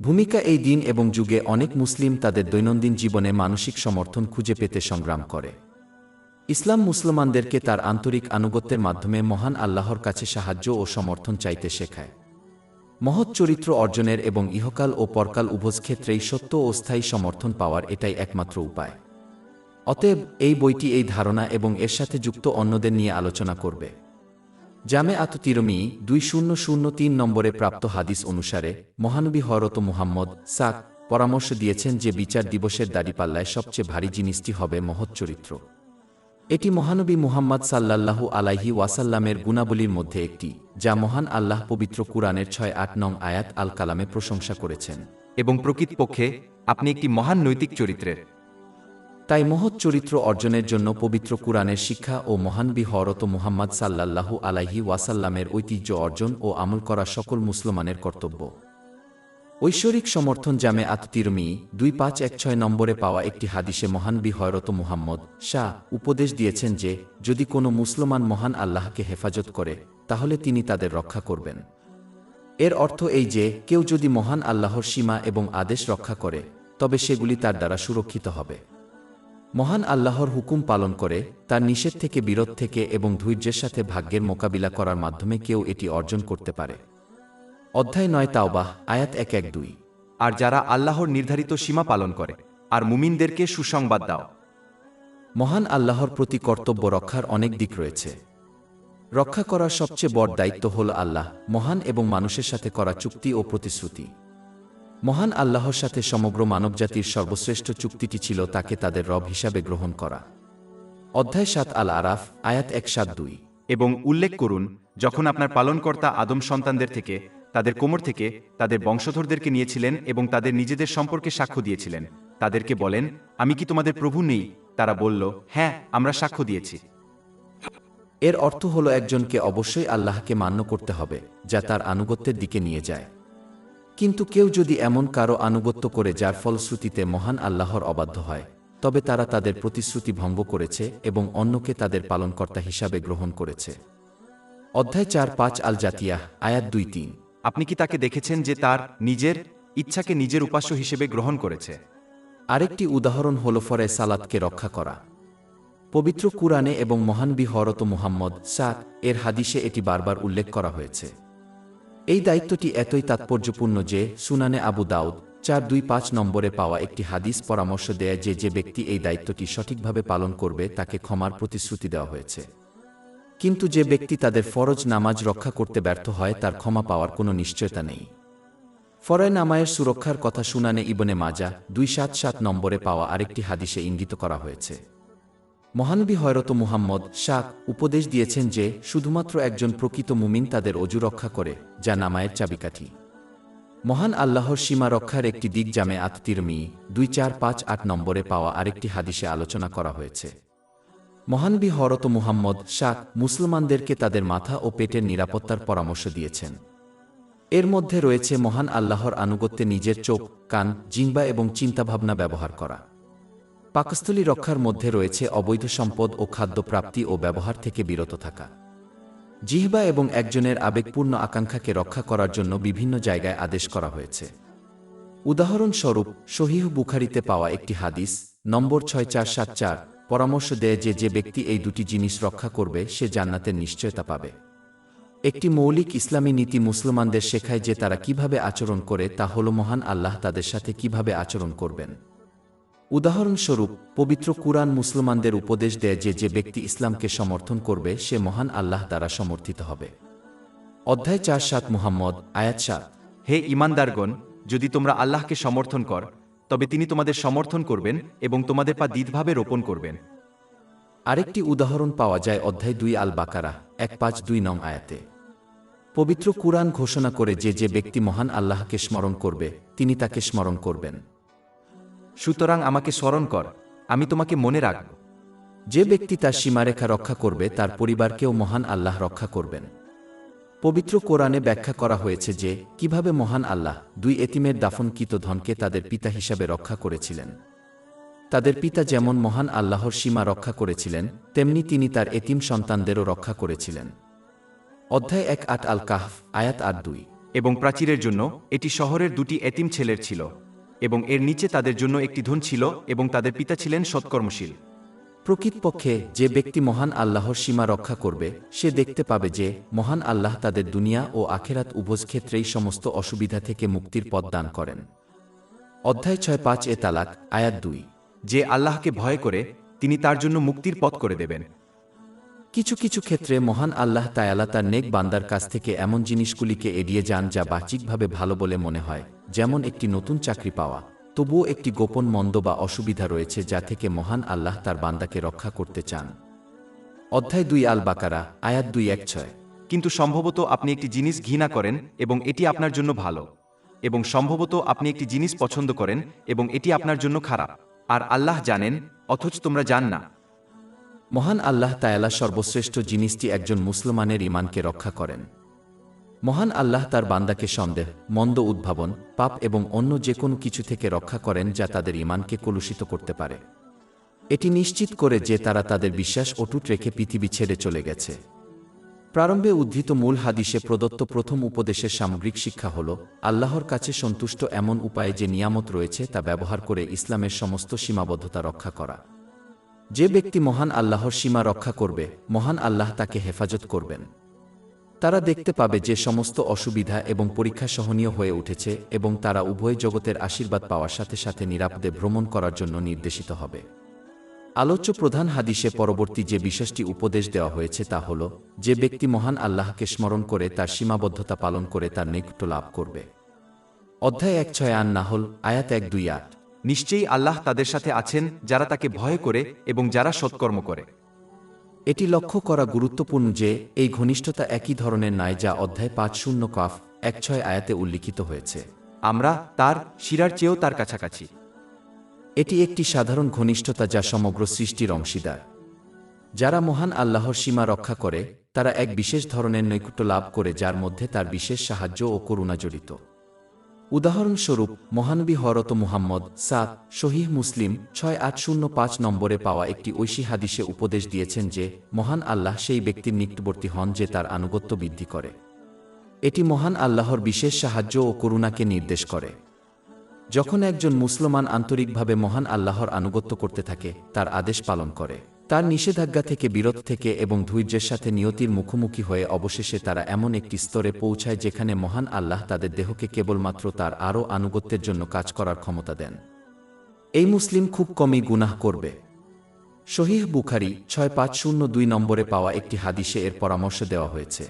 ভূমিকা এই দিন এবং যুগে অনেক মুসলিম তাদের দৈনন্দিন জীবনে মানসিক সমর্থন খুঁজে পেতে সংগ্রাম করে। ইসলাম মুসলমানদেরকে তার আন্তরিক আনুগত্যের মাধ্যমে মহান আল্লাহর কাছে সাহায্য ও সমর্থন চাইতে শেখায়। মহৎ চরিত্র অর্জনের এবং ইহকাল ও পরকাল উভয় ক্ষেত্রেই সত্য ও স্থায়ী সমর্থন পাওয়ার এটাই একমাত্র উপায়। অতএব এই বইটি এই ধারণা এবং এর সাথে যুক্ত অন্যদের নিয়ে আলোচনা করবে। জামে তিরমিজি 2003 নম্বরে প্রাপ্ত হাদিস অনুসারে মহানবী হযরত মুহাম্মদ পরামর্শ দিয়েছেন যে বিচার দিবসের দাড়িপাল্লায় সবচেয়ে ভারী জিনিসটি হবে মহৎ চরিত্র। এটি মহানবী মুহাম্মদ সাল্লাল্লাহু আলাইহি ওয়াসাল্লামের গুণাবলীর মধ্যে একটি, যা মহান আল্লাহ পবিত্র কুরআনের 6-8 নং আয়াত আল কালামে প্রশংসা করেছেন। এবং প্রকৃতপক্ষে আপনি একটি মহান নৈতিক চরিত্রের। তাই মহৎ চরিত্র অর্জনের জন্য পবিত্র কুরআনের শিক্ষা ও মহানবী হযরত মুহাম্মদ সাল্লাল্লাহু আলাইহি ওয়াসাল্লামের ঐতিহ্য অর্জন ও আমল করা সকল মুসলমানের কর্তব্য। ঐশ্বরিক সমর্থন জামে তিরমিজি 2516 নম্বরে পাওয়া একটি হাদিসে মহানবী হযরত মুহাম্মদ উপদেশ দিয়েছেন যে যদি কোনো মুসলমান মহান আল্লাহকে হেফাজত করে তাহলে তিনি তাদের রক্ষা করবেন। এর অর্থ এই যে কেউ যদি মহান আল্লাহর সীমা এবং আদেশ রক্ষা করে তবে সেগুলি তার দ্বারা সুরক্ষিত হবে। মহান আল্লাহর হুকুম পালন করে তার নিষেধ থেকে বিরত থেকে এবং ধৈর্যের সাথে ভাগ্যের মোকাবিলা করার মাধ্যমে কেউ এটি অর্জন করতে পারে। অধ্যায় 9 তাওবাহ আয়াত 112। আর যারা আল্লাহর নির্ধারিত সীমা পালন করে আর মুমিনদেরকে সুসংবাদ দাও। মহান আল্লাহর প্রতি কর্তব্য রক্ষার অনেক দিক রয়েছে। রক্ষা করার সবচেয়ে বড় দায়িত্ব হল আল্লাহ মহান এবং মানুষের সাথে করা চুক্তি ও প্রতিশ্রুতি। মহান আল্লাহর সাথে সমগ্র মানবজাতির সর্বশ্রেষ্ঠ চুক্তিটি ছিল তাকে তাদের রব হিসাবে গ্রহণ করা। অধ্যায় 7 আল আরাফ আয়াত 172। এবং উল্লেখ করুন যখন আপনার পালনকর্তা আদম সন্তানদের থেকে তাদের কোমর থেকে তাদের বংশধরদেরকে নিয়েছিলেন এবং তাদের নিজেদের সম্পর্কে সাক্ষ্য দিয়েছিলেন, তাদেরকে বলেন আমি কি তোমাদের প্রভু নেই? তারা বলল হ্যাঁ, আমরা সাক্ষ্য দিয়েছি। এর অর্থ হল একজনকে অবশ্যই আল্লাহকে মান্য করতে হবে যা তার আনুগত্যের দিকে নিয়ে যায়। কিন্তু কেউ যদি এমন কারো আনুগত্য করে যার ফলশ্রুতিতে মহান আল্লাহর অবাধ্য হয় তবে তারা তাদের প্রতিশ্রুতি ভঙ্গ করেছে এবং অন্যকে তাদের পালনকর্তা হিসাবে গ্রহণ করেছে। অধ্যায় 4-5 আল জাতিয়াহ আয়াত 2-3। আপনি কি তাকে দেখেছেন যে তার নিজের ইচ্ছাকে নিজের উপাস্য হিসেবে গ্রহণ করেছে? আরেকটি উদাহরণ হল ফরে সালাতকে রক্ষা করা। পবিত্র কুরআনে এবং মহানবী হযরত মুহাম্মদ এর হাদিসে এটি বারবার উল্লেখ করা হয়েছে। এই দায়িত্বটি এতই তাৎপর্যপূর্ণ যে সুনানে আবু দাউদ 425 নম্বরে পাওয়া একটি হাদিস পরামর্শ দেয় যে যে ব্যক্তি এই দায়িত্বটি সঠিকভাবে পালন করবে তাকে ক্ষমার প্রতিশ্রুতি দেওয়া হয়েছে। কিন্তু যে ব্যক্তি তাদের ফরজ নামাজ রক্ষা করতে ব্যর্থ হয় তার ক্ষমা পাওয়ার কোনো নিশ্চয়তা নেই। ফরজ নামাজের সুরক্ষার কথা সুনানে ইবনে মাজাহ 277 নম্বরে পাওয়া আরেকটি হাদিসে ইঙ্গিত করা হয়েছে। মহানবী হযরত মুহাম্মদ উপদেশ দিয়েছেন যে শুধুমাত্র একজন প্রকৃত মুমিন তাদের অজু রক্ষা করে, যা নামায়ের চাবিকাঠি। মহান আল্লাহর সীমা রক্ষার একটি দিক জামে তিরমিজি 2458 নম্বরে পাওয়া আরেকটি হাদিসে আলোচনা করা হয়েছে। মহানবী হযরত মুহাম্মদ মুসলমানদেরকে তাদের মাথা ও পেটের নিরাপত্তার পরামর্শ দিয়েছেন। এর মধ্যে রয়েছে মহান আল্লাহর আনুগত্যে নিজের চোখ, কান, জিহ্বা এবং চিন্তাভাবনা ব্যবহার করা। পাকস্থলী রক্ষার মধ্যে রয়েছে অবৈধ সম্পদ ও খাদ্য প্রাপ্তি ও ব্যবহার থেকে বিরত থাকা। জিহ্বা এবং একজনের আবেগপূর্ণ আকাঙ্ক্ষাকে রক্ষা করার জন্য বিভিন্ন জায়গায় আদেশ করা হয়েছে। উদাহরণস্বরূপ সহিহ বুখারীতে পাওয়া একটি হাদিস নম্বর 6474 পরামর্শ দেয় যে যে ব্যক্তি এই দুটি জিনিস রক্ষা করবে সে জান্নাতের নিশ্চয়তা পাবে। একটি মৌলিক ইসলামী নীতি মুসলমানদের শেখায় যে তারা কিভাবে আচরণ করে তা হল মহান আল্লাহ তাদের সাথে কিভাবে আচরণ করবেন। উদাহরণস্বরূপ পবিত্র কুরআন মুসলমানদের উপদেশ দেয় যে যে ব্যক্তি ইসলামকে সমর্থন করবে সে মহান আল্লাহ দ্বারা সমর্থিত হবে। অধ্যায় 4-7 মুহাম্মদ আয়াত 7। হে ঈমানদারগণ, যদি তোমরা আল্লাহকে সমর্থন কর তবে তিনি তোমাদের সমর্থন করবেন এবং তোমাদের পা দৃঢ়ভাবে রোপণ করবেন। আরেকটি উদাহরণ পাওয়া যায় অধ্যায় 2 আল বাকারা 152 নং আয়াতে। পবিত্র কুরআন ঘোষণা করে যে যে ব্যক্তি মহান আল্লাহকে স্মরণ করবে তিনি তাকে স্মরণ করবেন। সুতরাং আমাকে স্মরণ কর, আমি তোমাকে মনে রাখব। যে ব্যক্তি তার সীমারেখা রক্ষা করবে তার পরিবারকেও মহান আল্লাহ রক্ষা করবেন। পবিত্র কোরআনে ব্যাখ্যা করা হয়েছে যে কিভাবে মহান আল্লাহ 2 এতিমের দাফনকৃত ধনকে তাদের পিতা হিসাবে রক্ষা করেছিলেন। তাদের পিতা যেমন মহান আল্লাহর সীমা রক্ষা করেছিলেন তেমনি তিনি তার এতিম সন্তানদেরও রক্ষা করেছিলেন। অধ্যায় 1-8 আল কাহফ আয়াত 8-2। এবং প্রাচীরের জন্য এটি শহরের 2টি এতিম ছেলের ছিল, এবং এর নিচে তাদের জন্য একটি ধন ছিল, এবং তাদের পিতা ছিলেন সৎকর্মশীল। প্রকৃতপক্ষে যে ব্যক্তি মহান আল্লাহর সীমা রক্ষা করবে সে দেখতে পাবে যে মহান আল্লাহ তাদের দুনিয়া ও আখেরাত উভয় ক্ষেত্রেই সমস্ত অসুবিধা থেকে মুক্তির পথ দান করেন। অধ্যায় 6:5 তালাক, আয়াত 2। যে আল্লাহকে ভয় করে তিনি তার জন্য মুক্তির পথ করে দেবেন। কিছু কিছু ক্ষেত্রে মহান আল্লাহ তাআলা তার নেক বান্দার কাছ থেকে এমন জিনিসগুলিকে এড়িয়ে যান যা বাহ্যিকভাবে ভালো বলে মনে হয়, যেমন একটি নতুন চাকরি পাওয়া। তবুও একটি গোপন মন্দ বা অসুবিধা রয়েছে যা থেকে মহান আল্লাহ তার বান্দাকে রক্ষা করতে চান। অধ্যায় 2 আল বাকারা, আয়াত 2:1-6। কিন্তু সম্ভবত আপনি একটি জিনিস ঘৃণা করেন এবং এটি আপনার জন্য ভালো, এবং সম্ভবত আপনি একটি জিনিস পছন্দ করেন এবং এটি আপনার জন্য খারাপ, আর আল্লাহ জানেন, অথচ তোমরা জান না। মহান আল্লাহ তাআলা সর্বশ্রেষ্ঠ জিনিসটি একজন মুসলমানের ঈমানকে রক্ষা করেন। মহান আল্লাহ তার বান্দাকে সন্দেহ, মন্দ উদ্ভাবন, পাপ এবং অন্য যে কোনো কিছু থেকে রক্ষা করেন যা তাদের ঈমানকে কলুষিত করতে পারে। এটি নিশ্চিত করে যে তারা তাদের বিশ্বাস অটুট রেখে পৃথিবী ছেড়ে চলে গেছে। প্রারম্ভে উদ্ধৃত মূল হাদিসে প্রদত্ত প্রথম উপদেশের সামগ্রিক শিক্ষা হল আল্লাহর কাছে সন্তুষ্ট এমন উপায়ে যে নিয়ামত রয়েছে তা ব্যবহার করে ইসলামের সমস্ত সীমাবদ্ধতা রক্ষা করা। যে ব্যক্তি মহান আল্লাহর সীমা রক্ষা করবে, মহান আল্লাহ তাকে হেফাজত করবেন। তারা দেখতে পাবে যে সমস্ত অসুবিধা এবং পরীক্ষা সহনীয় হয়ে উঠেছে এবং তারা উভয় জগতের আশীর্বাদ পাওয়ার সাথে সাথে নিরাপদে ভ্রমণ করার জন্য নির্দেশিত হবে। আলোচ্য প্রধান হাদিসে পরবর্তী যে বিশেষটি উপদেশ দেওয়া হয়েছে তা হল যে ব্যক্তি মহান আল্লাহকে স্মরণ করে তার সীমাবদ্ধতা পালন করে তার নৈকট্য লাভ করবে। অধ্যায় 1:6 আন নাহল, আয়াত 1-2-8। নিশ্চয়ই আল্লাহ তাদের সাথে আছেন যারা তাকে ভয় করে এবং যারা সৎকর্ম করে। এটি লক্ষ্য করা গুরুত্বপূর্ণ যে এই ঘনিষ্ঠতা একই ধরনের নয় যা অধ্যায় 5:0 কাফ 1:6 আয়াতে উল্লিখিত হয়েছে। আমরা তার শিরার চেয়েও তার কাছাকাছি। এটি একটি সাধারণ ঘনিষ্ঠতা যা সমগ্র সৃষ্টির অংশীদার। যারা মহান আল্লাহর সীমা রক্ষা করে তারা এক বিশেষ ধরনের নৈকট্য লাভ করে যার মধ্যে তার বিশেষ সাহায্য ও করুণা জড়িত। উদাহরণস্বরূপ মহানবী হযরত মুহাম্মদ সহিহ মুসলিম 6805 নম্বরে পাওয়া একটি ঐশী হাদিসে উপদেশ দিয়েছেন যে মহান আল্লাহ সেই ব্যক্তির নিকটবর্তী হন যে তার আনুগত্য বৃদ্ধি করে। এটি মহান আল্লাহর বিশেষ সাহায্য ও করুণাকে নির্দেশ করে। যখন একজন মুসলমান আন্তরিকভাবে মহান আল্লাহর আনুগত্য করতে থাকে, তার আদেশ পালন করে, তার নিষেধাজ্ঞা থেকে বিরত থেকে এবং ধৈর্যের সাথে নিয়তির মুখোমুখি হয়ে অবশেষে তারা এমন একটি স্তরে পৌঁছায় যেখানে মহান আল্লাহ তাদের দেহকে কেবলমাত্র তার আরও আনুগত্যের জন্য কাজ করার ক্ষমতা দেন, এই মুসলিম খুব কমই গুনাহ করবে। সহিহ বুখারী 6502 নম্বরে পাওয়া একটি হাদিসে এর পরামর্শ দেওয়া হয়েছে।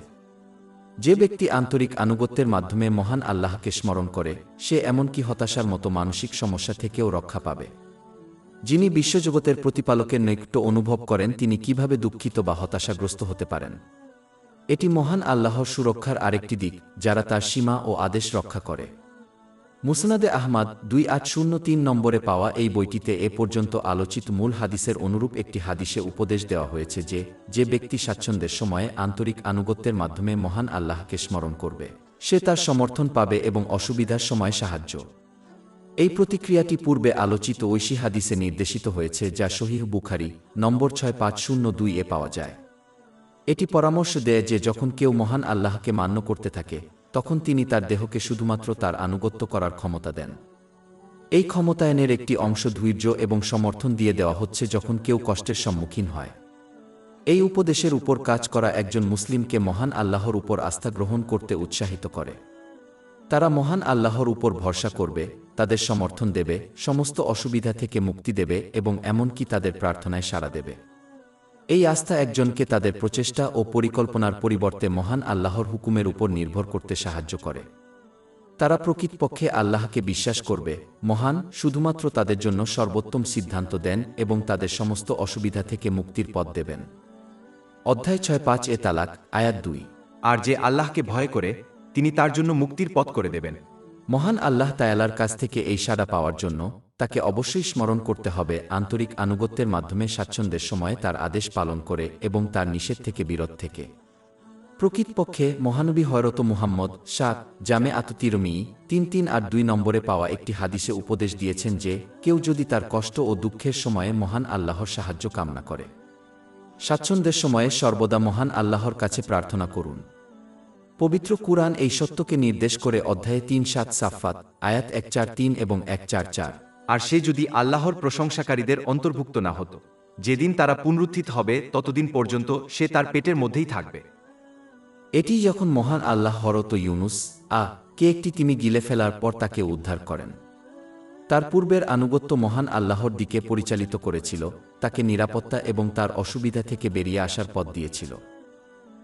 যে ব্যক্তি আন্তরিক আনুগত্যের মাধ্যমে মহান আল্লাহকে স্মরণ করে সে এমনকি হতাশার মতো মানসিক সমস্যা থেকেও রক্ষা পাবে। যিনি বিশ্বজগতের প্রতিপালকের নৈকট্য অনুভব করেন তিনি কিভাবে দুঃখিত বা হতাশাগ্রস্ত হতে পারেন? এটি মহান আল্লাহর সুরক্ষার আরেকটি দিক যারা তার সীমা ও আদেশ রক্ষা করে। মুসনাদে আহমাদ 2803 নম্বরে পাওয়া এই বইটিতে এ পর্যন্ত আলোচিত মূল হাদিসের অনুরূপ একটি হাদিসে উপদেশ দেওয়া হয়েছে যে যে ব্যক্তি স্বাচ্ছন্দ্যের সময়ে আন্তরিক আনুগত্যের মাধ্যমে মহান আল্লাহকে স্মরণ করবে সে তার সমর্থন পাবে এবং অসুবিধার সময় সাহায্য। এই প্রতিক্রিয়াটি পূর্বে আলোচিত ঐশী হাদিসে নির্দেশিত হয়েছে যা সহিহ বুখারী নম্বর 6502 পাওয়া যায়। এটি পরামর্শ দেয় যে যখন কেউ মহান আল্লাহকে মান্য করতে থাকে তখন তিনি তার দেহকে শুধুমাত্র তার আনুগত্য করার ক্ষমতা দেন। এই ক্ষমতায়নের একটি অংশ ধৈর্য এবং সমর্থন দিয়ে দেওয়া হচ্ছে যখন কেউ কষ্টের সম্মুখীন হয়। এই উপদেশের উপর কাজ করা একজন মুসলিমকে মহান আল্লাহর উপর আস্থা গ্রহণ করতে উৎসাহিত করে। তারা মহান আল্লাহর উপর ভরসা করবে, তাদের সমর্থন দেবে, সমস্ত অসুবিধা থেকে মুক্তি দেবে এবং এমনকি তাদের প্রার্থনায় সাড়া দেবে। এই আস্থা একজনকে তাদের প্রচেষ্টা ও পরিকল্পনার পরিবর্তে মহান আল্লাহর হুকুমের উপর নির্ভর করতে সাহায্য করে। তারা প্রকৃতপক্ষে আল্লাহকে বিশ্বাস করবে, মহান শুধুমাত্র তাদের জন্য সর্বোত্তম সিদ্ধান্ত দেন এবং তাদের সমস্ত অসুবিধা থেকে মুক্তির পথ দেবেন। অধ্যায় 6:5 তালাক, আয়াত 2। আর যে আল্লাহকে ভয় করে তিনি তার জন্য মুক্তির পথ করে দেবেন। মহান আল্লাহ তাআলার কাছ থেকে এই সাড়া পাওয়ার জন্য তাকে অবশ্যই স্মরণ করতে হবে আন্তরিক আনুগত্যের মাধ্যমে স্বাচ্ছন্দ্যের সময়ে তার আদেশ পালন করে এবং তার নিষেধ থেকে বিরত থেকে। প্রকৃতপক্ষে মহানবী হযরত মুহাম্মদ জামে আত-তিরমিজি 3382 নম্বরে পাওয়া একটি হাদিসে উপদেশ দিয়েছেন যে কেউ যদি তার কষ্ট ও দুঃখের সময়ে মহান আল্লাহর সাহায্য কামনা করে, স্বাচ্ছন্দ্যের সময়ে সর্বদা মহান আল্লাহর কাছে প্রার্থনা করুন। পবিত্র কুরআন এই সত্যকে নির্দেশ করে অধ্যায়ে ৩-৭ সাফফাত আয়াত ১-৪-৩ এবং ১-৪-৪। আর সে যদি আল্লাহর প্রশংসাকারীদের অন্তর্ভুক্ত না হতো, যেদিন তারা পুনরুত্থিত হবে ততদিন পর্যন্ত সে তার পেটের মধ্যেই থাকবে। এটি যখন মহান আল্লাহ হরত ইউনুস কে একটি তিমি গিলে ফেলার পর তাকে উদ্ধার করেন। তার পূর্বের আনুগত্য মহান আল্লাহর দিকে পরিচালিত করেছিল, তাকে নিরাপত্তা এবং তার অসুবিধা থেকে বেরিয়ে আসার পথ দিয়েছিল।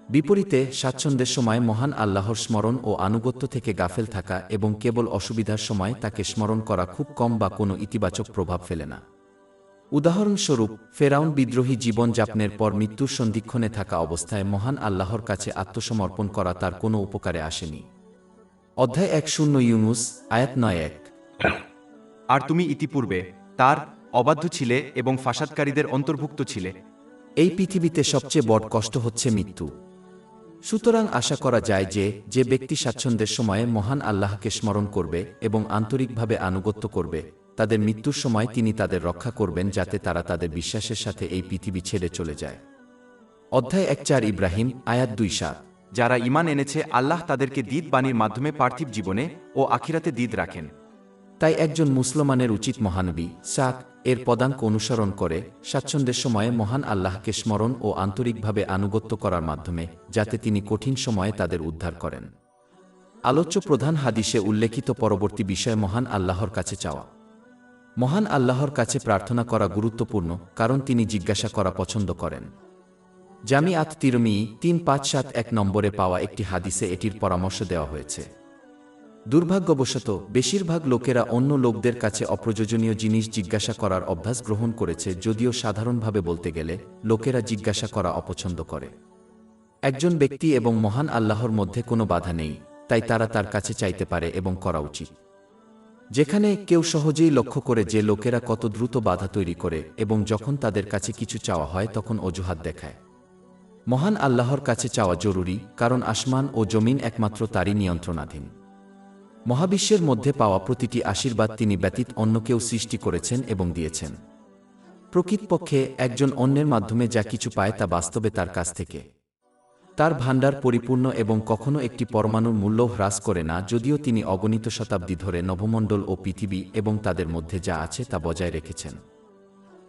বিপরীতে স্বাচ্ছন্দ্যের সময় মহান আল্লাহর স্মরণ ও আনুগত্য থেকে গাফেল থাকা এবং কেবল অসুবিধার সময় তাকে স্মরণ করা খুব কম বা কোনো ইতিবাচক প্রভাব ফেলে না। উদাহরণস্বরূপ, ফেরাউন বিদ্রোহী জীবনযাপনের পর মৃত্যুর সন্ধিক্ষণে থাকা অবস্থায় মহান আল্লাহর কাছে আত্মসমর্পণ করা তার কোনো উপকারে আসেনি। অধ্যায় ১-০ ইউনুস আয়াত ৯-১। আর তুমি ইতিপূর্বে তার অবাধ্য ছিলে এবং ফাসাদকারীদের অন্তর্ভুক্ত ছিলে। এই পৃথিবীতে সবচেয়ে বড় কষ্ট হচ্ছে মৃত্যু। সুতরাং আশা করা যায় যে ব্যক্তি স্বাচ্ছন্দ্যের সময়ে মহান আল্লাহকে স্মরণ করবে এবং আন্তরিকভাবে আনুগত্য করবে, তাদের মৃত্যুর সময় তিনি তাদের রক্ষা করবেন যাতে তারা তাদের বিশ্বাসের সাথে এই পৃথিবী ছেড়ে চলে যায়। অধ্যায় ১-৪ ইব্রাহিম আয়াত ২-৭। যারা ঈমান এনেছে আল্লাহ তাদেরকে দিদ বাণীর মাধ্যমে পার্থিব জীবনে ও আখিরাতে দিদ রাখেন। তাই একজন মুসলমানের উচিত মহানবী এর পদাঙ্ক অনুসরণ করে স্বাচ্ছন্দ্যের সময়ে মহান আল্লাহকে স্মরণ ও আন্তরিকভাবে আনুগত্য করার মাধ্যমে, যাতে তিনি কঠিন সময়ে তাদের উদ্ধার করেন। আলোচ্য প্রধান হাদিসে উল্লেখিত পরবর্তী বিষয় মহান আল্লাহর কাছে চাওয়া। মহান আল্লাহর কাছে প্রার্থনা করা গুরুত্বপূর্ণ, কারণ তিনি জিজ্ঞাসা করা পছন্দ করেন। জামিআত তিরমিজি ৩-৫-৭-১ নম্বরে পাওয়া একটি হাদিসে এটির পরামর্শ দেওয়া হয়েছে। দুর্ভাগ্যবশত বেশিরভাগ লোকেরা অন্য লোকদের কাছে অপ্রয়োজনীয় জিনিস জিজ্ঞাসা করার অভ্যাস গ্রহণ করেছে, যদিও সাধারণভাবে বলতে গেলে লোকেরা জিজ্ঞাসা করা অপছন্দ করে। একজন ব্যক্তি এবং মহান আল্লাহর মধ্যে কোনো বাধা নেই, তাই তারা তার কাছে চাইতে পারে এবং করা উচিত। যেখানে কেউ সহজেই লক্ষ্য করে যে লোকেরা কত দ্রুত বাধা তৈরি করে এবং যখন তাদের কাছে কিছু চাওয়া হয় তখন অজুহাত দেখায়। মহান আল্লাহর কাছে চাওয়া জরুরি, কারণ আসমান ও জমিন একমাত্র তারই নিয়ন্ত্রণাধীন। মহাবিশ্বের মধ্যে পাওয়া প্রতিটি আশীর্বাদ তিনি ব্যতীত অন্য কেউ সৃষ্টি করেছেন এবং দিয়েছেন। প্রকৃতপক্ষে একজন অন্যের মাধ্যমে যা কিছু পায় তা বাস্তবে তার কাছ থেকে। তার ভাণ্ডার পরিপূর্ণ এবং কখনো একটি পরমাণুর মূল্য হ্রাস করে না, যদিও তিনি অগণিত শতাব্দী ধরে নভমণ্ডল ও পৃথিবী এবং তাদের মধ্যে যা আছে তা বজায় রেখেছেন।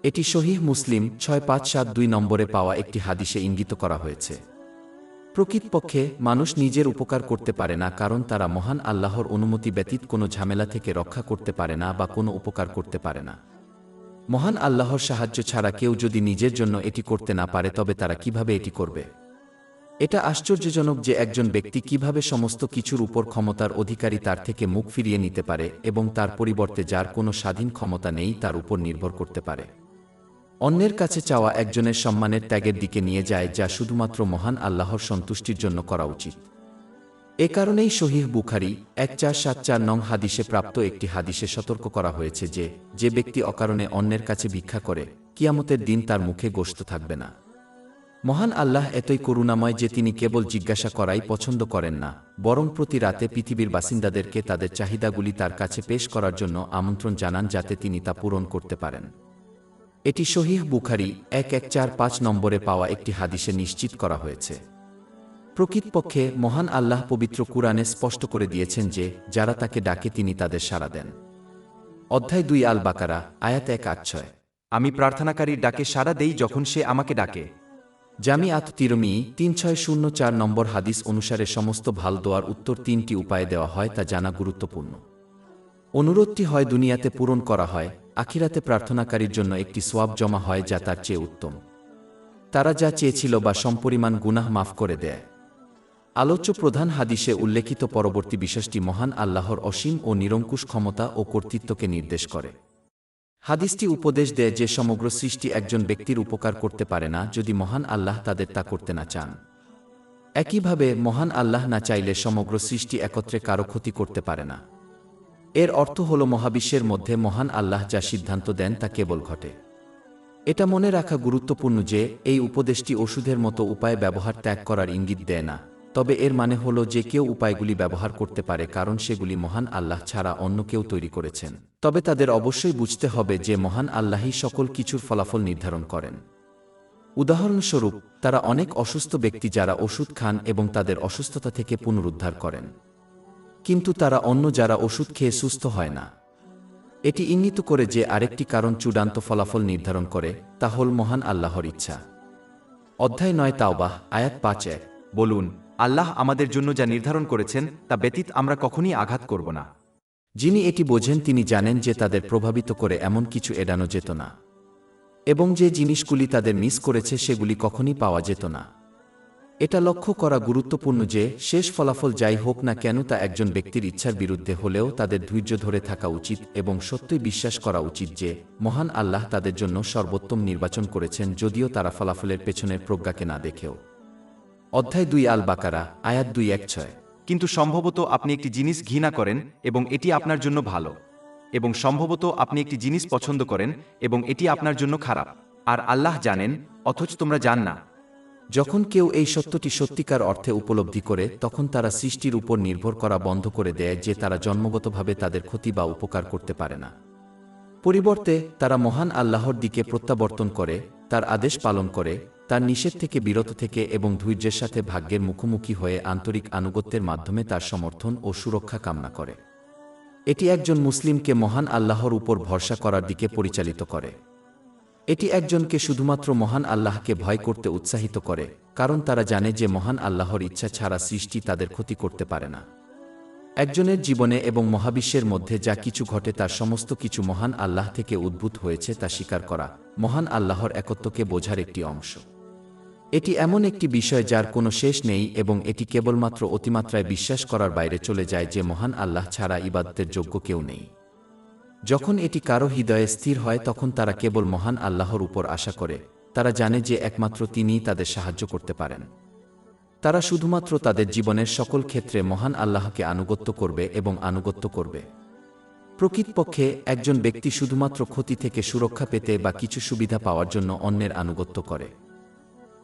এটি সহিহ মুসলিম ৬-৫-৭-২ নম্বরে পাওয়া একটি হাদিসে ইঙ্গিত করা হয়েছে। প্রকৃতপক্ষে মানুষ নিজের উপকার করতে পারে না, কারণ তারা মহান আল্লাহর অনুমতি ব্যতীত কোনো ঝামেলা থেকে রক্ষা করতে পারে না বা কোনো উপকার করতে পারে না। মহান আল্লাহর সাহায্য ছাড়া কেউ যদি নিজের জন্য এটি করতে না পারে, তবে তারা কিভাবে এটি করবে? এটা আশ্চর্যজনক যে একজন ব্যক্তি কিভাবে সমস্ত কিছুর উপর ক্ষমতার অধিকারী তার থেকে মুখ ফিরিয়ে নিতে পারে এবং তার পরিবর্তে যার কোনো স্বাধীন ক্ষমতা নেই তার উপর নির্ভর করতে পারে। অন্যের কাছে চাওয়া একজনের সম্মানের ত্যাগের দিকে নিয়ে যায়, যা শুধুমাত্র মহান আল্লাহর সন্তুষ্টির জন্য করা উচিত। এ কারণেই সহিহ বুখারী ১-৪-৭-৪ নং হাদিসে প্রাপ্ত একটি হাদিসে সতর্ক করা হয়েছে যে ব্যক্তি অকারণে অন্যের কাছে ভিক্ষা করে, কিয়ামতের দিন তার মুখে গোশত থাকবে না। মহান আল্লাহ এতই করুণাময় যে তিনি কেবল জিজ্ঞাসা করাই পছন্দ করেন না, বরং প্রতি রাতে পৃথিবীর বাসিন্দাদেরকে তাদের চাহিদাগুলি তার কাছে পেশ করার জন্য আমন্ত্রণ জানান, যাতে তিনি তা পূরণ করতে পারেন। এটি সহিহ বুখারী ১-১-৪-৫ নম্বরে পাওয়া একটি হাদিসে নিশ্চিত করা হয়েছে। প্রকৃতপক্ষে মহান আল্লাহ পবিত্র কুরআনে স্পষ্ট করে দিয়েছেন যে যারা তাকে ডাকে তিনি তাদের সাড়া দেন। অধ্যায় ২ আল বাকারা আয়াত ১-৮-৬। আমি প্রার্থনাকারীর ডাকে সাড়া দেই যখন সে আমাকে ডাকে। জামিআত তিরমিজি ৩-৬-০-৪ নম্বর হাদিস অনুসারে সমস্ত ভাল দোয়ার উত্তর ৩টি উপায়ে দেওয়া হয়, তা জানা গুরুত্বপূর্ণ। অনুরোধটি হয় দুনিয়াতে পূরণ করা হয়, আখিরাতে প্রার্থনাকারীর জন্য একটি সোয়াব জমা হয় যা তার চেয়ে উত্তম। তারা যা চেয়েছিল বা সমপরিমাণ গুনাহ মাফ করে দেয়। আলোচ্য প্রধান হাদিসে উল্লেখিত পরবর্তী বিষয়টি মহান আল্লাহর অসীম ও নিরঙ্কুশ ক্ষমতা ও কর্তৃত্বকে নির্দেশ করে। হাদিসটি উপদেশ দেয় যে সমগ্র সৃষ্টি একজন ব্যক্তির উপকার করতে পারে না যদি মহান আল্লাহ তাদের তা করতে না চান। একইভাবে মহান আল্লাহ না চাইলে সমগ্র সৃষ্টি একত্রে কারো ক্ষতি করতে পারে না। এর অর্থ হল মহাবিশ্বের মধ্যে মহান আল্লাহ যা সিদ্ধান্ত দেন তা কেবল ঘটে। এটা মনে রাখা গুরুত্বপূর্ণ যে এই উপদেশটি ওষুধের মতো উপায় ব্যবহার ত্যাগ করার ইঙ্গিত দেয় না, তবে এর মানে হল যে কেউ উপায়গুলি ব্যবহার করতে পারে কারণ সেগুলি মহান আল্লাহ ছাড়া অন্য কেউ তৈরি করেছেন, তবে তাদের অবশ্যই বুঝতে হবে যে মহান আল্লাহই সকল কিছুর ফলাফল নির্ধারণ করেন। উদাহরণস্বরূপ, তারা অনেক অসুস্থ ব্যক্তি যারা ওষুধ খান এবং তাদের অসুস্থতা থেকে পুনরুদ্ধার করেন, কিন্তু তারা অন্য যারা ওষুধ খেয়ে সুস্থ হয় না। এটি ইঙ্গিত করে যে আরেকটি কারণ চূড়ান্ত ফলাফল নির্ধারণ করে, তা হল মহান আল্লাহর ইচ্ছা। অধ্যায় 9 তাওবাহ, আয়াত 5-1। বলুন, আল্লাহ আমাদের জন্য যা নির্ধারণ করেছেন তা ব্যতীত আমরা কখনই আঘাত করব না। যিনি এটি বোঝেন তিনি জানেন যে তাদের প্রভাবিত করে এমন কিছু এড়ানো যেত না, এবং যে জিনিসগুলি তাদের মিস করেছে সেগুলি কখনই পাওয়া যেত না। এটা লক্ষ্য করা গুরুত্বপূর্ণ যে শেষ ফলাফল যাই হোক না কেন তা একজন ব্যক্তির ইচ্ছার বিরুদ্ধে হলেও তাদের ধৈর্য ধরে থাকা উচিত এবং সত্যই বিশ্বাস করা উচিত যে মহান আল্লাহ তাদের জন্য সর্বোত্তম নির্বাচন করেছেন, যদিও তারা ফলাফলের পেছনের প্রজ্ঞাকে না দেখেও। অধ্যায় 2 আল বাকারা, আয়াত 216। কিন্তু সম্ভবত আপনি একটি জিনিস ঘৃণা করেন এবং এটি আপনার জন্য ভালো, এবং সম্ভবত আপনি একটি জিনিস পছন্দ করেন এবং এটি আপনার জন্য খারাপ, আর আল্লাহ জানেন, অথচ তোমরা জান না। যখন কেউ এই সত্যটি সত্যিকার অর্থে উপলব্ধি করে, তখন তারা সৃষ্টির উপর নির্ভর করা বন্ধ করে দেয় যে তারা জন্মগতভাবে তাদের ক্ষতি বা উপকার করতে পারে না। পরিবর্তে তারা মহান আল্লাহর দিকে প্রত্যাবর্তন করে, তার আদেশ পালন করে, তার নিষেধ থেকে বিরত থেকে এবং ধৈর্যের সাথে ভাগ্যের মুখোমুখি হয়ে আন্তরিক আনুগত্যের মাধ্যমে তার সমর্থন ও সুরক্ষা কামনা করে। এটি একজন মুসলিমকে মহান আল্লাহর উপর ভরসা করার দিকে পরিচালিত করে। এটি একজনকে শুধুমাত্র মহান আল্লাহকে ভয় করতে উৎসাহিত করে, কারণ তারা জানে যে মহান আল্লাহর ইচ্ছা ছাড়া সৃষ্টি তাদের ক্ষতি করতে পারে না। একজনের জীবনে এবং মহাবিশ্বের মধ্যে যা কিছু ঘটে তার সমস্ত কিছু মহান আল্লাহ থেকে উদ্ভূত হয়েছে তা স্বীকার করা মহান আল্লাহর একত্বকে বোঝার একটি অংশ। এটি এমন একটি বিষয় যার কোনো শেষ নেই এবং এটি কেবলমাত্র অতিমাত্রায় বিশ্বাস করার বাইরে চলে যায় যে মহান আল্লাহ ছাড়া ইবাদতের যোগ্য কেউ নেই। যখন এটি কারো হৃদয়ে স্থির হয় তখন তারা কেবল মহান আল্লাহর উপর আশা করে, তারা জানে যে একমাত্র তিনিই তাদের সাহায্য করতে পারেন। তারা শুধুমাত্র তাদের জীবনের সকল ক্ষেত্রে মহান আল্লাহকে আনুগত্য করবে এবং আনুগত্য করবে। প্রকৃতপক্ষে একজন ব্যক্তি শুধুমাত্র ক্ষতি থেকে সুরক্ষা পেতে বা কিছু সুবিধা পাওয়ার জন্য অন্যের আনুগত্য করে।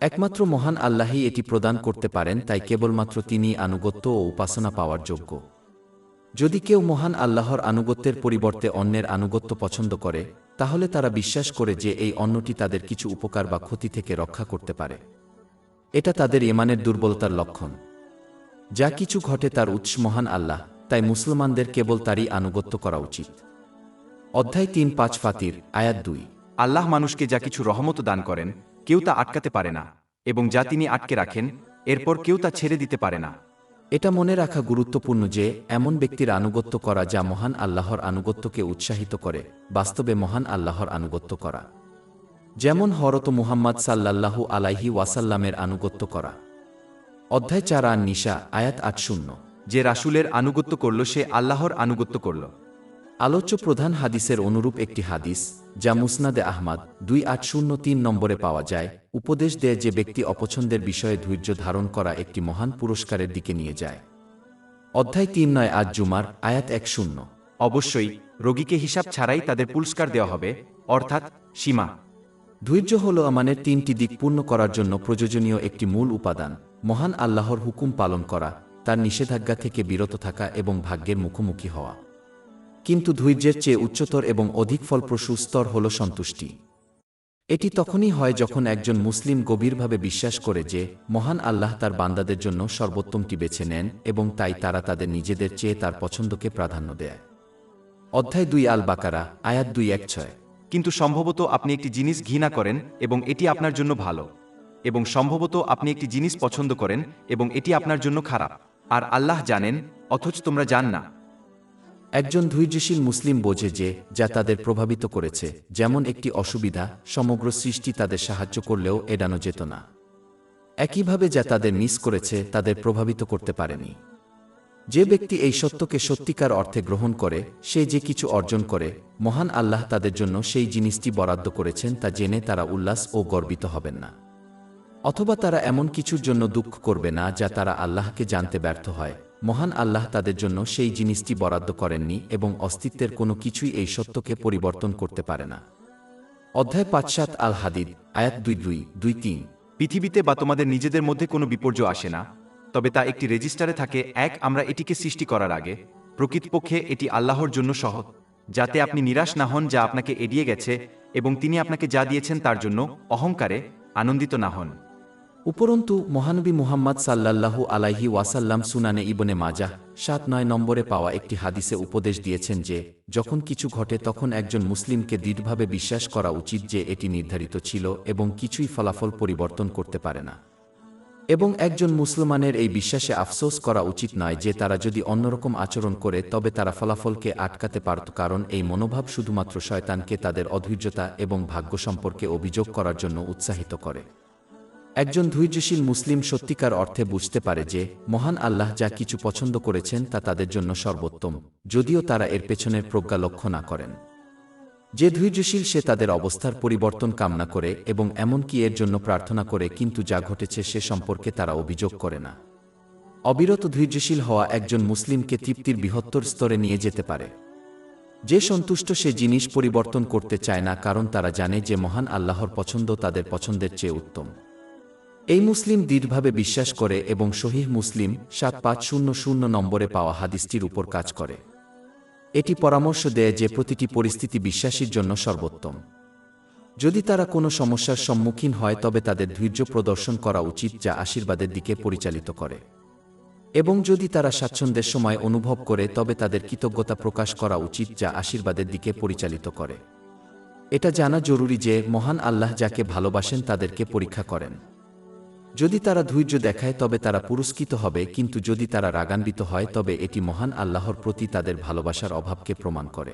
একমাত্র মহান আল্লাহই এটি প্রদান করতে পারেন, তাই কেবলমাত্র তিনিই আনুগত্য ও উপাসনা পাওয়ার যোগ্য। যদি কেউ মহান আল্লাহর আনুগত্যের পরিবর্তে অন্যের আনুগত্য পছন্দ করে, তাহলে তারা বিশ্বাস করে যে এই অন্যটি তাদের কিছু উপকার বা ক্ষতি থেকে রক্ষা করতে পারে। এটা তাদের ঈমানের দুর্বলতার লক্ষণ। যা কিছু ঘটে তার উৎস মহান আল্লাহ, তাই মুসলমানদের কেবল তারই আনুগত্য করা উচিত। অধ্যায় 3-5 ফাতির, আয়াত 2। আল্লাহ মানুষকে যা কিছু রহমত দান করেন, কেউ তা আটকাতে পারে না, এবং যা তিনি আটকে রাখেন, এরপর কেউ তা ছেড়ে দিতে পারে না। এটা মনে রাখা গুরুত্বপূর্ণ যে এমন ব্যক্তির আনুগত্য করা যা মহান আল্লাহর আনুগত্যকে উৎসাহিত করে, বাস্তবে মহান আল্লাহর আনুগত্য করা, যেমন হযরত মুহাম্মদ সাল্লাল্লাহু আলাইহি ওয়াসাল্লামের আনুগত্য করা। অধ্যায় 4 আন নিসা, আয়াত 8-0। যে রাসূলের আনুগত্য করল সে আল্লাহর আনুগত্য করল। আলোচ্য প্রধান হাদিসের অনুরূপ একটি হাদিস, যা মুসনাদে আহমদ 2803 নম্বরে পাওয়া যায়, উপদেশ দেয় যে ব্যক্তি অপছন্দের বিষয়ে ধৈর্য ধারণ করা একটি মহান পুরস্কারের দিকে নিয়ে যায়। অধ্যায় 3-9 আজ জুমার, আয়াত 1-0। অবশ্যই রোগীকে হিসাব ছাড়াই তাদের পুরস্কার দেওয়া হবে, অর্থাৎ সীমা। ধৈর্য হল আমানের 3টি দিক পূর্ণ করার জন্য প্রয়োজনীয় একটি মূল উপাদান: মহান আল্লাহর হুকুম পালন করা, তার নিষেধাজ্ঞা থেকে বিরত থাকা এবং ভাগ্যের মুখোমুখি হওয়া। কিন্তু ধৈর্যের চেয়ে উচ্চতর এবং অধিক ফলপ্রসূ স্তর হল সন্তুষ্টি। এটি তখনই হয় যখন একজন মুসলিম গভীরভাবে বিশ্বাস করে যে মহান আল্লাহ তার বান্দাদের জন্য সর্বোত্তমটি বেছে নেন এবং তাই তারা তাদের নিজেদের চেয়ে তার পছন্দকে প্রাধান্য দেয়। অধ্যায় 2 আল বাকারা, আয়াত 216। কিন্তু সম্ভবত আপনি একটি জিনিস ঘৃণা করেন এবং এটি আপনার জন্য ভালো, এবং সম্ভবত আপনি একটি জিনিস পছন্দ করেন এবং এটি আপনার জন্য খারাপ, আর আল্লাহ জানেন, অথচ তোমরা জান না। একজন ধৈর্যশীল মুসলিম বোঝে যে যা তাদের প্রভাবিত করেছে, যেমন একটি অসুবিধা, সমগ্র সৃষ্টি তাদের সাহায্য করলেও এড়ানো যেত না। একইভাবে যা তাদের মিস করেছে তাদের প্রভাবিত করতে পারেনি। যে ব্যক্তি এই সত্যকে সত্যিকার অর্থে গ্রহণ করে, সে যে কিছু অর্জন করে, মহান আল্লাহ তাদের জন্য সেই জিনিসটি বরাদ্দ করেছেন তা জেনে তারা উল্লাস ও গর্বিত হবেন না। অথবা তারা এমন কিছুর জন্য দুঃখ করবে না যা তারা আল্লাহকে জানতে ব্যর্থ হয়। মহান আল্লাহ তাদের জন্য সেই জিনিসটি বরাদ্দ করেননি এবং অস্তিত্বের কোনো কিছুই এই সত্যকে পরিবর্তন করতে পারে না। অধ্যায় 5-7 আল হাদিদ, আয়াত 2-2-3। পৃথিবীতে বা তোমাদের নিজেদের মধ্যে কোনো বিপর্যয় আসে না, তবে তা একটি রেজিস্টারে থাকে। আমরা এটিকে সৃষ্টি করার আগে। প্রকৃতপক্ষে এটি আল্লাহর জন্য সহজ, যাতে আপনি নিরাশ না হন যা আপনাকে এড়িয়ে গেছে, এবং তিনি আপনাকে যা দিয়েছেন তার জন্য অহংকারে আনন্দিত না হন। উপরন্তু মহানবী মুহাম্মদ সাল্লাল্লাহু আলাইহি ওয়াসাল্লাম সুনানে ইবনে মাজাহ 7-9 নম্বরে পাওয়া একটি হাদিসে উপদেশ দিয়েছেন যে যখন কিছু ঘটে তখন একজন মুসলিমকে দৃঢ়ভাবে বিশ্বাস করা উচিত যে এটি নির্ধারিত ছিল এবং কিছুই ফলাফল পরিবর্তন করতে পারে না। এবং একজন মুসলমানের এই বিশ্বাসে আফসোস করা উচিত নয় যে তারা যদি অন্যরকম আচরণ করে তবে তারা ফলাফলকে আটকাতে পারত, কারণ এই মনোভাব শুধুমাত্র শয়তানকে তাদের অধৈর্যতা এবং ভাগ্য সম্পর্কে অভিযোগ করার জন্য উৎসাহিত করে। একজন ধৈর্যশীল মুসলিম সত্যিকার অর্থে বুঝতে পারে যে মহান আল্লাহ যা কিছু পছন্দ করেছেন তা তাদের জন্য সর্বোত্তম, যদিও তারা এর পেছনের প্রজ্ঞা লক্ষ্য না করেন। যে ধৈর্যশীল সে তাদের অবস্থার পরিবর্তন কামনা করে এবং এমনকি এর জন্য প্রার্থনা করে, কিন্তু যা ঘটেছে সে সম্পর্কে তারা অভিযোগ করে না। অবিরত ধৈর্যশীল হওয়া একজন মুসলিমকে তৃপ্তির বৃহত্তর স্তরে নিয়ে যেতে পারে। যে সন্তুষ্ট সে জিনিস পরিবর্তন করতে চায় না, কারণ তারা জানে যে মহান আল্লাহর পছন্দ তাদের পছন্দের চেয়ে উত্তম। এই মুসলিম দৃঢ়ভাবে বিশ্বাস করে এবং সহিহ মুসলিম 7500 নম্বরে পাওয়া হাদিসটির উপর কাজ করে। এটি পরামর্শ দেয় যে প্রতিটি পরিস্থিতি বিশ্বাসীর জন্য সর্বোত্তম। যদি তারা কোনো সমস্যার সম্মুখীন হয় তবে তাদের ধৈর্য প্রদর্শন করা উচিত, যা আশীর্বাদের দিকে পরিচালিত করে। এবং যদি তারা স্বাচ্ছন্দ্যের সময় অনুভব করে তবে তাদের কৃতজ্ঞতা প্রকাশ করা উচিত, যা আশীর্বাদের দিকে পরিচালিত করে। এটা জানা জরুরি যে মহান আল্লাহ যাকে ভালোবাসেন তাদেরকে পরীক্ষা করেন। যদি তারা ধৈর্য দেখায় তবে তারা পুরস্কৃত হবে, কিন্তু যদি তারা রাগান্বিত হয় তবে এটি মহান আল্লাহর প্রতি তাদের ভালোবাসার অভাবকে প্রমাণ করে।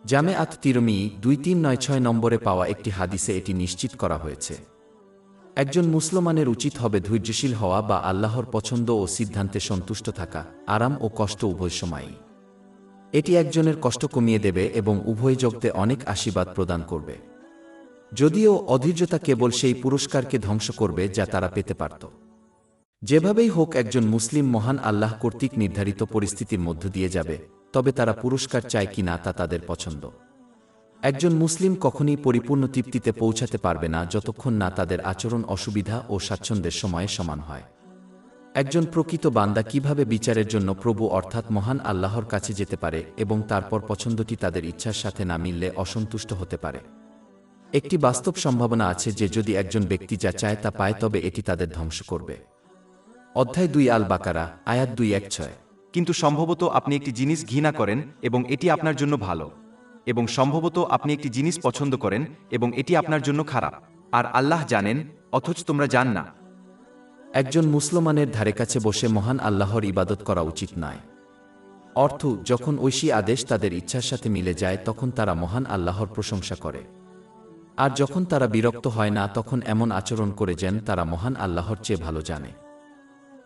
জামে আত তিরমিজি 2396 নম্বরে পাওয়া একটি হাদিসে এটি নিশ্চিত করা হয়েছে। একজন মুসলমানের উচিত হবে ধৈর্যশীল হওয়া বা আল্লাহর পছন্দ ও সিদ্ধান্তে সন্তুষ্ট থাকা, আরাম ও কষ্ট উভয় সময়ই। এটি একজনের কষ্ট কমিয়ে দেবে এবং উভয় জগতে অনেক আশীর্বাদ প্রদান করবে। যদিও অধৈর্যতা কেবল সেই পুরস্কারকে ধ্বংস করবে যা তারা পেতে পারত। যেভাবেই হোক একজন মুসলিম মহান আল্লাহ কর্তৃক নির্ধারিত পরিস্থিতির মধ্য দিয়ে যাবে, তবে তারা পুরস্কার চায় কি না তা তাদের পছন্দ। একজন মুসলিম কখনই পরিপূর্ণ তৃপ্তিতে পৌঁছাতে পারবে না যতক্ষণ না তাদের আচরণ অসুবিধা ও স্বাচ্ছন্দ্যের সময়ে সমান হয়। একজন প্রকৃত বান্দা কিভাবে বিচারের জন্য প্রভু অর্থাৎ মহান আল্লাহর কাছে যেতে পারে এবং তারপর পছন্দটি তাদের ইচ্ছার সাথে না মিললে অসন্তুষ্ট হতে পারে। একটি বাস্তব সম্ভাবনা আছে যে যদি একজন ব্যক্তি যা চায় তা পায় তবে এটি তাদের ধ্বংস করবে। অধ্যায় 2 আল বাকারা আয়াত 216। কিন্তু সম্ভবত আপনি একটি জিনিস ঘৃণা করেন এবং এটি আপনার জন্য ভালো, এবং সম্ভবত আপনি একটি জিনিস পছন্দ করেন এবং এটি আপনার জন্য খারাপ, আর আল্লাহ জানেন, অথচ তোমরা জান না। একজন মুসলমানের ধারে কাছে বসে মহান আল্লাহর ইবাদত করা উচিত নয়। অর্থ, যখন ঐশী আদেশ তাদের ইচ্ছার সাথে মিলে যায় তখন তারা মহান আল্লাহর প্রশংসা করে, আর যখন তারা বিরক্ত হয় না তখন এমন আচরণ করে যেন তারা মহান আল্লাহর চেয়ে ভালো জানে।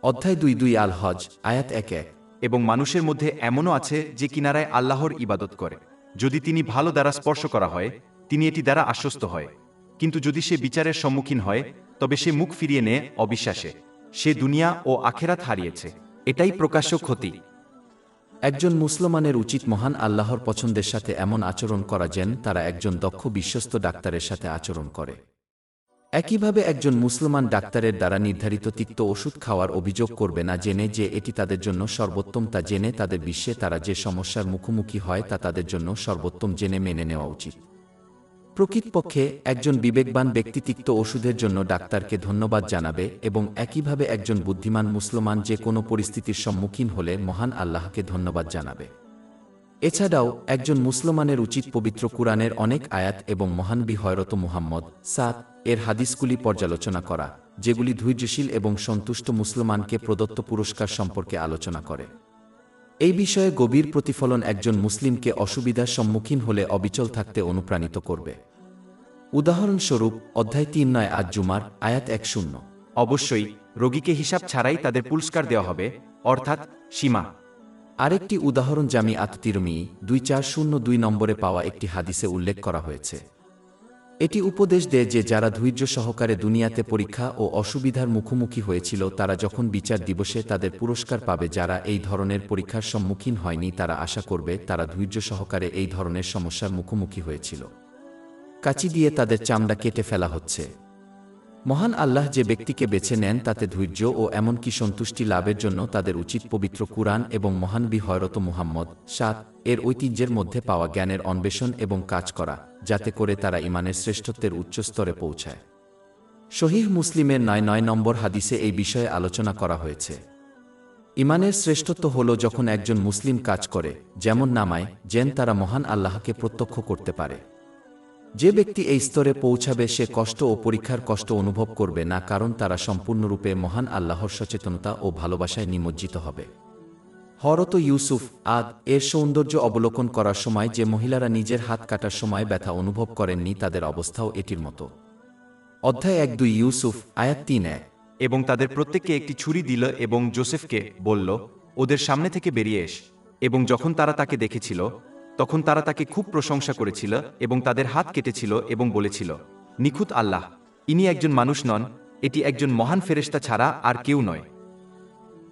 অধ্যায় 2 আল হজ আয়াত 1। এবং মানুষের মধ্যে এমনও আছে যে কিনারায় আল্লাহর ইবাদত করে, যদি তিনি ভালো দ্বারা স্পর্শ করা হয় তিনি এটি দ্বারা আশ্বস্ত হয়, কিন্তু যদি সে বিচারের সম্মুখীন হয় তবে সে মুখ ফিরিয়ে নেয় অবিশ্বাসে, সে দুনিয়া ও আখেরাত হারিয়েছে। এটাই প্রকাশ্য ক্ষতি। একজন মুসলমানের উচিত মহান আল্লাহর পছন্দের সাথে এমন আচরণ করা যেন তারা একজন দক্ষ বিশ্বস্ত ডাক্তারের সাথে আচরণ করে। একইভাবে একজন মুসলমান ডাক্তারের দ্বারা নির্ধারিত তিক্ত ওষুধ খাওয়ার অভিযোগ করবে না, জেনে যে এটি তাদের জন্য সর্বোত্তম তা জেনে তাদের বিশ্বে তারা যে সমস্যার মুখোমুখি হয় তা তাদের জন্য সর্বোত্তম জেনে মেনে নেওয়া উচিত। প্রকৃতপক্ষে একজন বিবেকবান ব্যক্তি তিক্ত ওষুধের জন্য ডাক্তারকে ধন্যবাদ জানাবে এবং একইভাবে একজন বুদ্ধিমান মুসলমান যে কোনো পরিস্থিতির সম্মুখীন হলে মহান আল্লাহকে ধন্যবাদ জানাবে। এছাড়াও একজন মুসলমানের উচিত পবিত্র কুরআনের অনেক আয়াত এবং মহানবী হযরত মুহাম্মদ এর হাদিসগুলি পর্যালোচনা করা, যেগুলি ধৈর্যশীল এবং সন্তুষ্ট মুসলমানকে প্রদত্ত পুরস্কার সম্পর্কে আলোচনা করে। এই বিষয়ে গভীর প্রতিফলন একজন মুসলিমকে অসুবিধার সম্মুখীন হলে অবিচল থাকতে অনুপ্রাণিত করবে। উদাহরণস্বরূপ অধ্যায় 3 আজ জুমার আয়াত 10। অবশ্যই রোগীকে হিসাব ছাড়াই তাদের পুরস্কার দেওয়া হবে, অর্থাৎ সীমা। আরেকটি উদাহরণ জামি আত তিরমিজি 2402 নম্বরে পাওয়া একটি হাদিসে উল্লেখ করা হয়েছে। এটি উপদেশ দেয় যে যারা ধৈর্য সহকারে দুনিয়াতে পরীক্ষা ও অসুবিধার মুখোমুখি হয়েছিল তারা যখন বিচার দিবসে তাদের পুরস্কার পাবে। যারা এই ধরনের পরীক্ষার সম্মুখীন হয়নি তারা আশা করবে তারা ধৈর্য সহকারে এই ধরনের সমস্যার মুখোমুখি হয়েছিল। কাঁচি দিয়ে তাদের চামড়া কেটে ফেলা হচ্ছে। মহান আল্লাহ যে ব্যক্তিকে বেছে নেন তাতে ধৈর্য ও এমনকি সন্তুষ্টি লাভের জন্য তাদের উচিত পবিত্র কুরআন এবং মহানবী হযরত মুহাম্মদ এর ঐতিহ্যের মধ্যে পাওয়া জ্ঞানের অন্বেষণ এবং কাজ করা, যাতে করে তারা ঈমানের শ্রেষ্ঠত্বের উচ্চ স্তরে পৌঁছায়। সহিহ মুসলিমের ৯ নম্বর হাদিসে এই বিষয়ে আলোচনা করা হয়েছে। ইমানের শ্রেষ্ঠত্ব হল যখন একজন মুসলিম কাজ করে, যেমন নামায়, যেন তারা মহান আল্লাহকে প্রত্যক্ষ করতে পারে। যে ব্যক্তি এই স্তরে পৌঁছাবে সে কষ্ট ও পরীক্ষার কষ্ট অনুভব করবে না, কারণ তারা সম্পূর্ণরূপে মহান আল্লাহর সচেতনতা ও ভালোবাসায় নিমজ্জিত হবে। হযরত ইউসুফ এর সৌন্দর্য অবলোকন করার সময় যে মহিলারা নিজের হাত কাটার সময় ব্যথা অনুভব করেননি, তাদের অবস্থাও এটির মতো। অধ্যায় ১-২ ইউসুফ আয়াত ৩-১। এবং তাদের প্রত্যেককে একটি ছুরি দিল এবং জোসেফকে বলল, ওদের সামনে থেকে বেরিয়ে এস। এবং যখন তারা তাকে দেখেছিল তখন তারা তাকে খুব প্রশংসা করেছিল এবং তাদের হাত কেটেছিল এবং বলেছিল, নিখুঁত আল্লাহ, ইনি একজন মানুষ নন, এটি একজন মহান ফেরেশতা ছাড়া আর কেউ নয়।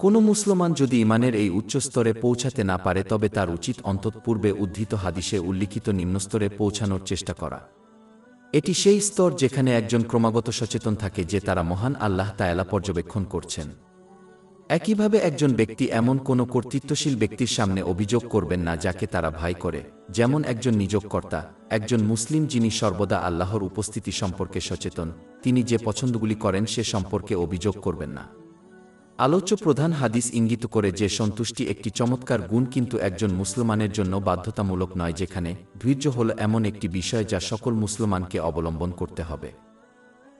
কোনো মুসলমান যদি ইমানের এই উচ্চ স্তরে পৌঁছাতে না পারে, তবে তার উচিত অন্তত পূর্বে উদ্ধৃত হাদিসে উল্লিখিত নিম্নস্তরে পৌঁছানোর চেষ্টা করা। এটি সেই স্তর যেখানে একজন ক্রমাগত সচেতন থাকে যে তারা মহান আল্লাহ তাআলা পর্যবেক্ষণ করছেন। একইভাবে একজন ব্যক্তি এমন কোনো কর্তৃত্বশীল ব্যক্তির সামনে অভিযোগ করবেন না যাকে তারা ভয় করে, যেমন একজন নিযোগকর্তা। একজন মুসলিম যিনি সর্বদা আল্লাহর উপস্থিতি সম্পর্কে সচেতন, তিনি যে পছন্দগুলি করেন সে সম্পর্কে অভিযোগ করবেন না। আলোচ্য প্রধান হাদিস ইঙ্গিত করে যে সন্তুষ্টি একটি চমৎকার গুণ, কিন্তু একজন মুসলমানের জন্য বাধ্যতামূলক নয়, যেখানে ধৈর্য হল এমন একটি বিষয় যা সকল মুসলমানকে অবলম্বন করতে হবে।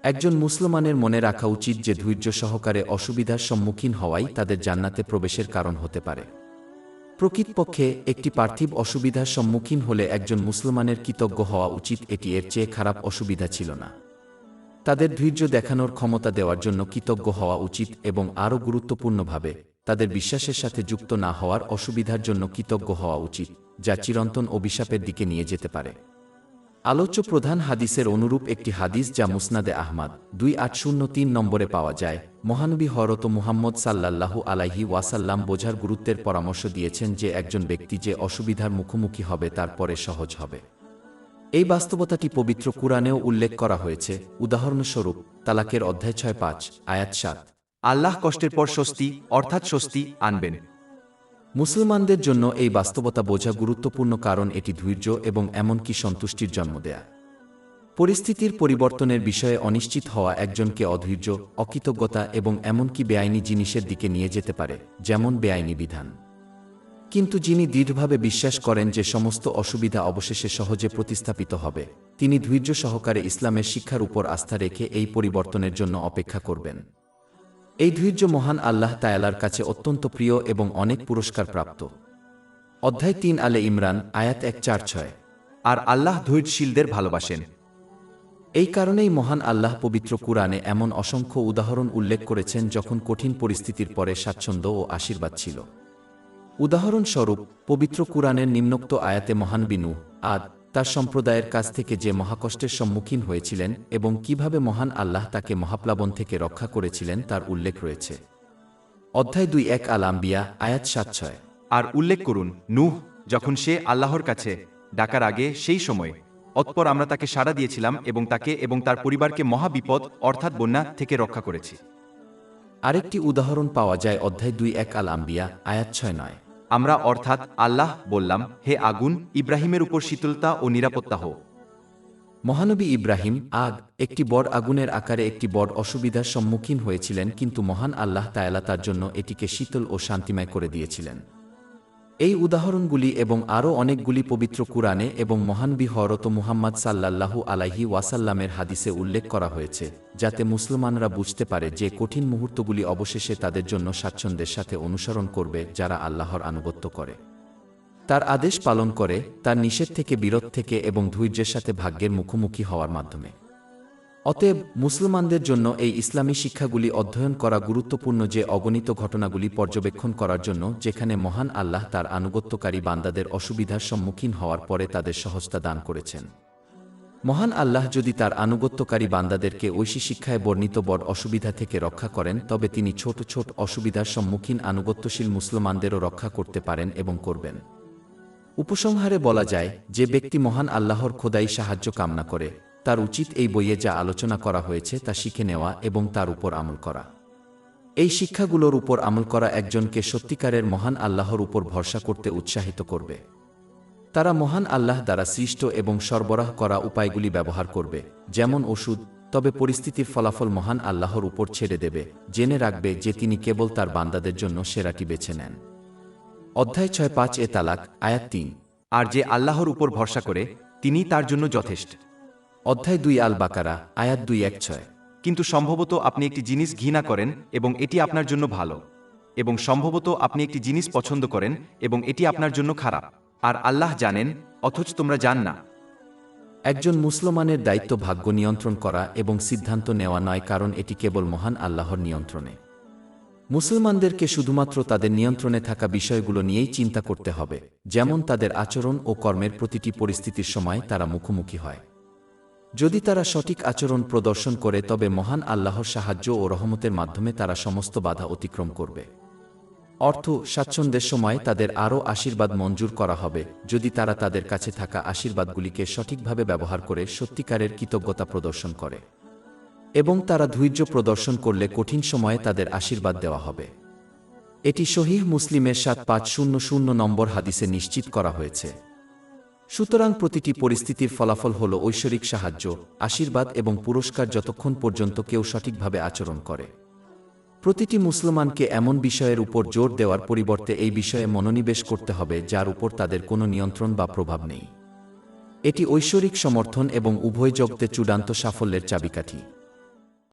একজন মুসলমানের মনে রাখা উচিত যে ধৈর্য সহকারে অসুবিধার সম্মুখীন হওয়াই তাদের জান্নাতে প্রবেশের কারণ হতে পারে। প্রকৃতপক্ষে একটি পার্থিব অসুবিধার সম্মুখীন হলে একজন মুসলমানের কৃতজ্ঞ হওয়া উচিত, এটি এর চেয়ে খারাপ অসুবিধা ছিল না। তাদের ধৈর্য দেখানোর ক্ষমতা দেওয়ার জন্য কৃতজ্ঞ হওয়া উচিত, এবং আরও গুরুত্বপূর্ণভাবে তাদের বিশ্বাসের সাথে যুক্ত না হওয়ার অসুবিধার জন্য কৃতজ্ঞ হওয়া উচিত, যা চিরন্তন অভিশাপের দিকে নিয়ে যেতে পারে। আলোচ্য প্রধান হাদিসের অনুরূপ একটি হাদিস যা মুসনাদে আহমদ 2803 নম্বরে পাওয়া যায়। মহানবী হযরত মুহাম্মদ সাল্লাল্লাহু আলাইহি ওয়াসাল্লাম বোঝার গুরুত্বের পরামর্শ দিয়েছেন যে একজন ব্যক্তি যে অসুবিধার মুখোমুখি হবে তার পরে সহজ হবে। এই বাস্তবতাটি পবিত্র কুরআনেও উল্লেখ করা হয়েছে। উদাহরণস্বরূপ তালাকের অধ্যায় 6-5 আয়াত 7। আল্লাহ কষ্টের পর স্বস্তি অর্থাৎ স্বস্তি আনবেন। মুসলমানদের জন্য এই বাস্তবতা বোঝা গুরুত্বপূর্ণ, কারণ এটি ধৈর্য এবং এমনকি সন্তুষ্টির জন্ম দেয়া। পরিস্থিতির পরিবর্তনের বিষয়ে অনিশ্চিত হওয়া একজনকে অধৈর্য, অকৃতজ্ঞতা এবং এমনকি বেআইনি জিনিসের দিকে নিয়ে যেতে পারে, যেমন বেআইনি বিধান। কিন্তু যিনি দৃঢ়ভাবে বিশ্বাস করেন যে সমস্ত অসুবিধা অবশেষে সহজে প্রতিস্থাপিত হবে, তিনি ধৈর্য সহকারে ইসলামের শিক্ষার উপর আস্থা রেখে এই পরিবর্তনের জন্য অপেক্ষা করবেন। এই ধৈর্য মহান আল্লাহ তাআলার কাছে অত্যন্ত প্রিয় এবং অনেক পুরস্কার প্রাপ্ত। অধ্যায় 3 আলে ইমরান আয়াত 1-4-6। আর আল্লাহ ধৈর্যশীলদের ভালোবাসেন। এই কারণেই মহান আল্লাহ পবিত্র কুরআনে এমন অসংখ্য উদাহরণ উল্লেখ করেছেন যখন কঠিন পরিস্থিতির পরে স্বাচ্ছন্দ্য ও আশীর্বাদ ছিল। উদাহরণস্বরূপ পবিত্র কুরআনের নিম্নোক্ত আয়াতে মহানবী নূহ তার সম্প্রদায়ের কাছ থেকে যে মহাকষ্টের সম্মুখীন হয়েছিলেন এবং কিভাবে মহান আল্লাহ তাকে মহাপ্লাবন থেকে রক্ষা করেছিলেন তার উল্লেখ রয়েছে। অধ্যায় 2 আল আম্বিয়া আয়াত 7-6। আর উল্লেখ করুন নূহ যখন সে আল্লাহর কাছে ডাকার আগে সেই সময় অতঃপর আমরা তাকে সাড়া দিয়েছিলাম এবং তাকে এবং তার পরিবারকে মহাবিপদ অর্থাৎ বন্যা থেকে রক্ষা করেছি। আরেকটি উদাহরণ পাওয়া যায় অধ্যায় 2 আল আম্বিয়া আয়াত 6-9। আমরা অর্থাৎ আল্লাহ বললাম, হে আগুন, ইব্রাহিমের উপর শীতলতা ও নিরাপত্তা হোক। মহানবী ইব্রাহিম একটি বড় আগুনের আকারে একটি বড় অসুবিধার সম্মুখীন হয়েছিলেন, কিন্তু মহান আল্লাহ তাআলা তার জন্য এটিকে শীতল ও শান্তিময় করে দিয়েছিলেন। এই উদাহরণগুলি এবং আরও অনেকগুলি পবিত্র কুরআনে এবং মহানবী হযরত মুহাম্মদ সাল্লাল্লাহু আলাইহি ওয়াসাল্লামের হাদিসে উল্লেখ করা হয়েছে, যাতে মুসলমানরা বুঝতে পারে যে কঠিন মুহূর্তগুলি অবশেষে তাদের জন্য স্বাচ্ছন্দ্যের সাথে অনুসরণ করবে যারা আল্লাহর আনুগত্য করে, তার আদেশ পালন করে, তার নিষেধ থেকে বিরত থেকে এবং ধৈর্যের সাথে ভাগ্যের মুখোমুখি হওয়ার মাধ্যমে। অতএব মুসলমানদের জন্য এই ইসলামী শিক্ষাগুলি অধ্যয়ন করা গুরুত্বপূর্ণ যে অগণিত ঘটনাগুলি পর্যবেক্ষণ করার জন্য যেখানে মহান আল্লাহ তার আনুগত্যকারী বান্দাদের অসুবিধার সম্মুখীন হওয়ার পরে তাদের সহজতা দান করেছেন। মহান আল্লাহ যদি তার আনুগত্যকারী বান্দাদেরকে ঐশী শিক্ষায় বর্ণিত বড় অসুবিধা থেকে রক্ষা করেন, তবে তিনি ছোট ছোট অসুবিধার সম্মুখীন আনুগত্যশীল মুসলমানদেরও রক্ষা করতে পারেন এবং করবেন। উপসংহারে বলা যায়, যে ব্যক্তি মহান আল্লাহর খোদাই সাহায্য কামনা করে তার উচিত এই বইয়ে যা আলোচনা করা হয়েছে তা শিখে নেওয়া এবং তার উপর আমল করা। এই শিক্ষাগুলোর উপর আমল করা একজনকে সত্যিকারের মহান আল্লাহর উপর ভরসা করতে উৎসাহিত করবে। তারা মহান আল্লাহ দ্বারা সৃষ্ট এবং সরবরাহ করা উপায়গুলি ব্যবহার করবে, যেমন ওষুধ, তবে পরিস্থিতির ফলাফল মহান আল্লাহর উপর ছেড়ে দেবে, জেনে রাখবে যে তিনি কেবল তার বান্দাদের জন্য সেরাটি বেছে নেন। অধ্যায় 6-5 এ তালাক, আয়াত 3। আর যে আল্লাহর উপর ভরসা করে তিনিই তার জন্য যথেষ্ট। অধ্যায় 2 আল বাকারা, আয়াত 216। কিন্তু সম্ভবত আপনি একটি জিনিস ঘৃণা করেন এবং এটি আপনার জন্য ভালো, এবং সম্ভবত আপনি একটি জিনিস পছন্দ করেন এবং এটি আপনার জন্য খারাপ, আর আল্লাহ জানেন, অথচ তোমরা জান না। একজন মুসলমানের দায়িত্ব ভাগ্য নিয়ন্ত্রণ করা এবং সিদ্ধান্ত নেওয়া নয়, কারণ এটি কেবল মহান আল্লাহর নিয়ন্ত্রণে। মুসলমানদেরকে শুধুমাত্র তাদের নিয়ন্ত্রণে থাকা বিষয়গুলো নিয়েই চিন্তা করতে হবে, যেমন তাদের আচরণ ও কর্মের প্রতিটি পরিস্থিতির সময় তারা মুখোমুখি হয়। যদি তারা সঠিক আচরণ প্রদর্শন করে তবে মহান আল্লাহর সাহায্য ও রহমতের মাধ্যমে তারা সমস্ত বাধা অতিক্রম করবে। অর্থ স্বাচ্ছন্দ্যের সময় তাদের আরও আশীর্বাদ মঞ্জুর করা হবে যদি তারা তাদের কাছে থাকা আশীর্বাদগুলিকে সঠিকভাবে ব্যবহার করে সত্যিকারের কৃতজ্ঞতা প্রদর্শন করে, এবং তারা ধৈর্য প্রদর্শন করলে কঠিন সময়ে তাদের আশীর্বাদ দেওয়া হবে। এটি সহিহ মুসলিমের 7500 নম্বর হাদিসে নিশ্চিত করা হয়েছে। সুতরাং প্রতিটি পরিস্থিতির ফলাফল হল ঐশ্বরিক সাহায্য, আশীর্বাদ এবং পুরস্কার যতক্ষণ পর্যন্ত কেউ সঠিকভাবে আচরণ করে। প্রতিটি মুসলমানকে এমন বিষয়ের উপর জোর দেওয়ার পরিবর্তে এই বিষয়ে মনোনিবেশ করতে হবে যার উপর তাদের কোনো নিয়ন্ত্রণ বা প্রভাব নেই। এটি ঐশ্বরিক সমর্থন এবং উভয় জগতে চূড়ান্ত সাফল্যের চাবিকাঠি।